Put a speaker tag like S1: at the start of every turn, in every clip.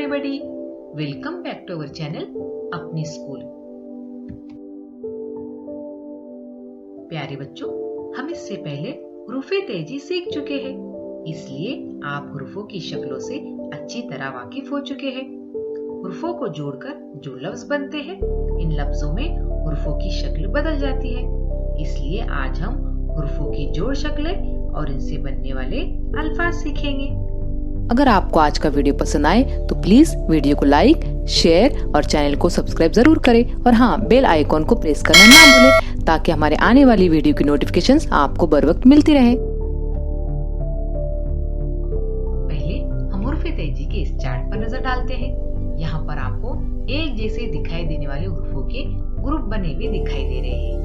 S1: everybody. Welcome back to our channel अपनी school. प्यारे बच्चों, हम इससे पहले हुरूफ़े तेजी सीख चुके हैं, इसलिए आप हुरूफों की शक्लों से अच्छी तरह वाकिफ हो चुके हैं। हुरूफों को जोड़कर जो लफ्ज बनते हैं, इन लफ्जों में हुरूफों की शक्ल बदल जाती है। इसलिए आज हम हुरूफों की जोड़ शक्लें और इनसे बनने वाले अल्फाज सीखेंगे।
S2: अगर आपको आज का वीडियो पसंद आए तो प्लीज वीडियो को लाइक, शेयर और चैनल को सब्सक्राइब जरूर करें और हाँ, बेल आइकॉन को प्रेस करना ना भूलें ताकि हमारे आने वाली वीडियो की नोटिफिकेशंस आपको बर वक्त मिलती रहे।
S1: पहले हम हुरूफ़े तेजी के इस चार्ट पर नजर डालते हैं। यहाँ पर आपको एक जैसे दिखाई देने वाले हुरूफों के ग्रुप बने हुए दिखाई दे रहे हैं,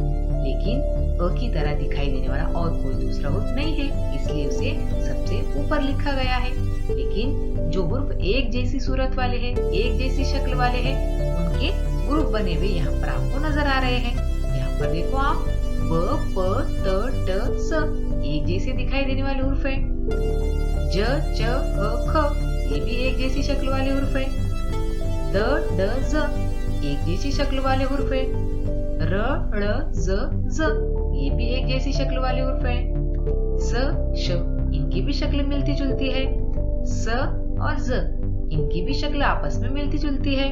S1: लेकिन अ की तरह दिखाई देने वाला और कोई दूसरा हुरूफ नहीं है, इसलिए उसे सबसे ऊपर लिखा गया है। लेकिन जो हुरूफ एक जैसी सूरत वाले हैं, एक जैसी शक्ल वाले हैं, उनके ग्रुप बने हुए यहाँ पर आपको नजर आ रहे हैं। यहाँ पर देखो आप, ब, प, त, ट, स एक जैसे दिखाई देने वाले हुरूफ है। ज, च, ह, ख ये भी एक जैसी शक्ल वाले हुरूफ है। द, ड, ज एक जैसी शक्ल वाले हुरूफ है। र, ड़, ज, ज ये भी एक जैसी शक्ल वाले हुरूफ है। स, श इनकी भी शक्ल मिलती जुलती है। स और ज इनकी भी शक्ल आपस में मिलती जुलती है।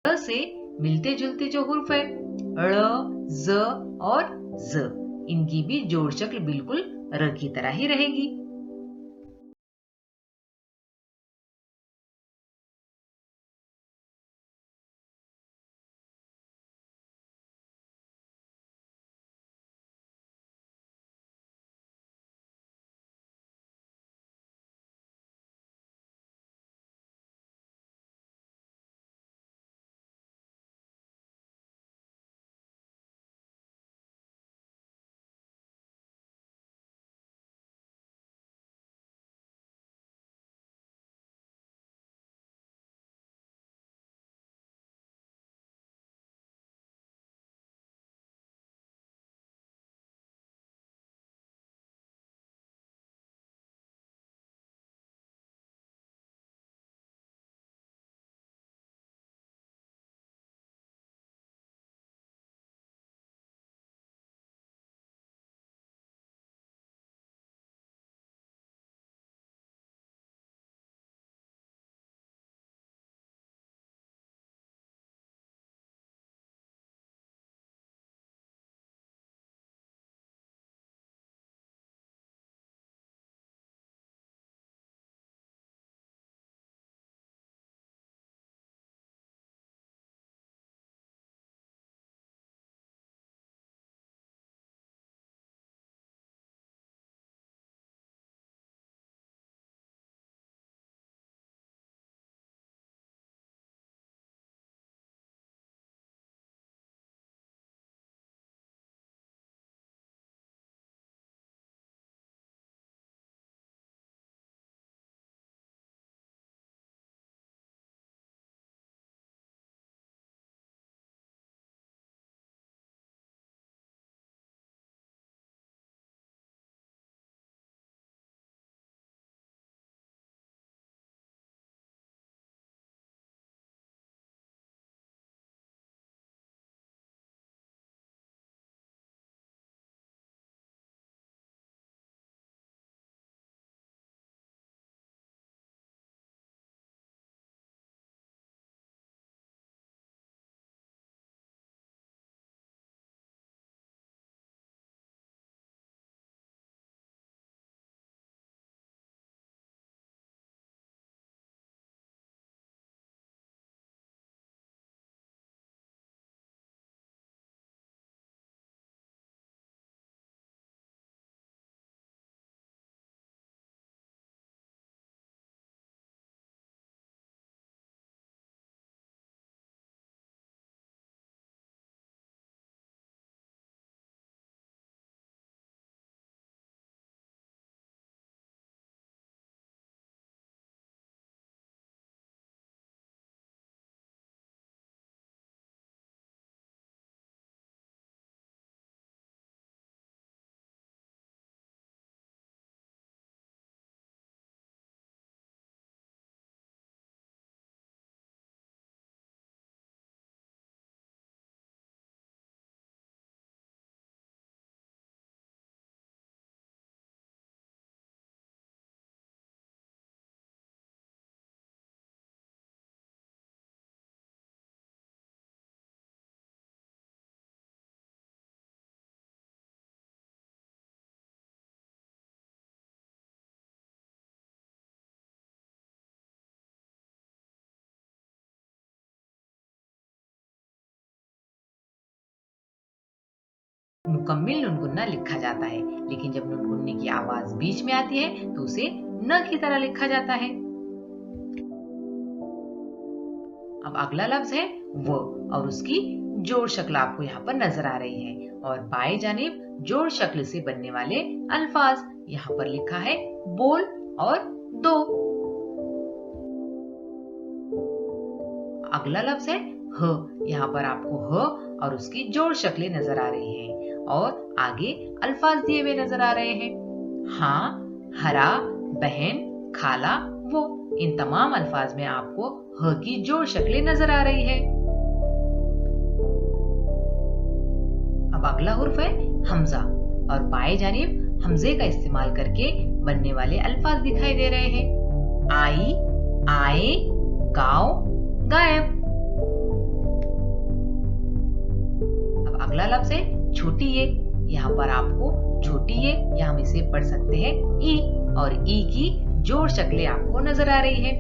S1: ड़ से मिलते जुलते जो हुरूफ है, ड़, ज और ज इनकी भी जोड़ शक्ल बिल्कुल र की तरह ही रहेगी। मुकम्मिल नुनगुन्ना लिखा जाता है, लेकिन जब नुनगुन्ने की आवाज बीच में आती है तो उसे न की तरह लिखा जाता है। अब अगला लफ्ज है वो और उसकी जोड़ शक्ल आपको यहाँ पर नजर आ रही है और बाएं जानिब जोड़ शक्ल से बनने वाले अल्फाज यहाँ पर लिखा है बोल और दो। अगला लफ्ज है ह, यहाँ पर आपको ह और उसकी जोड़ शक्लें नजर आ रही हैं और आगे अल्फाज दिए हुए नजर आ रहे हैं। हाँ, हरा, बहन, खाला, वो, इन तमाम अल्फाज में आपको ह की जोड़ शक्लें नजर आ रही है। अब अगला हुर्फ है हमजा और बाएं जानिब हमजे का इस्तेमाल करके बनने वाले अल्फाज दिखाई दे रहे हैं। आई, आए, गाँव, गायब। अब अगला लफ्ज है छोटी ये, यहाँ पर आपको छोटी ये या हम इसे पढ़ सकते हैं ई और ई की जोड़ शक्लें आपको नजर आ रही है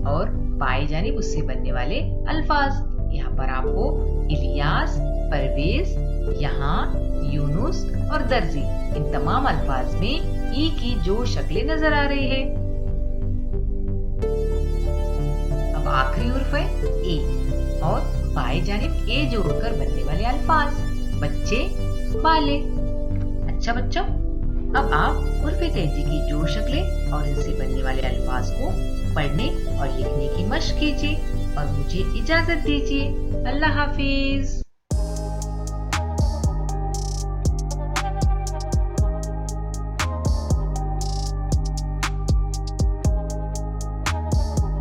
S1: और बाएं जानिब उससे बनने वाले अल्फाज यहाँ पर आपको इलियास, परवेज, यहाँ, यूनुस और दर्जी, इन तमाम अल्फाज में ई की जोड़ शक्लें नजर आ रही है। अब आखिरी हुर्फ है ए और बाएं जानिब ए जोड़कर बनने वाले अल्फाज बच्चे, बाले। अच्छा बच्चों, अब आप हुर्फ तेजी की जोड़ शक्लें और इनसे बनने वाले अल्फाज को पढ़ने और लिखने की मशक कीजिए और मुझे इजाजत दीजिए। अल्लाह हाफिज।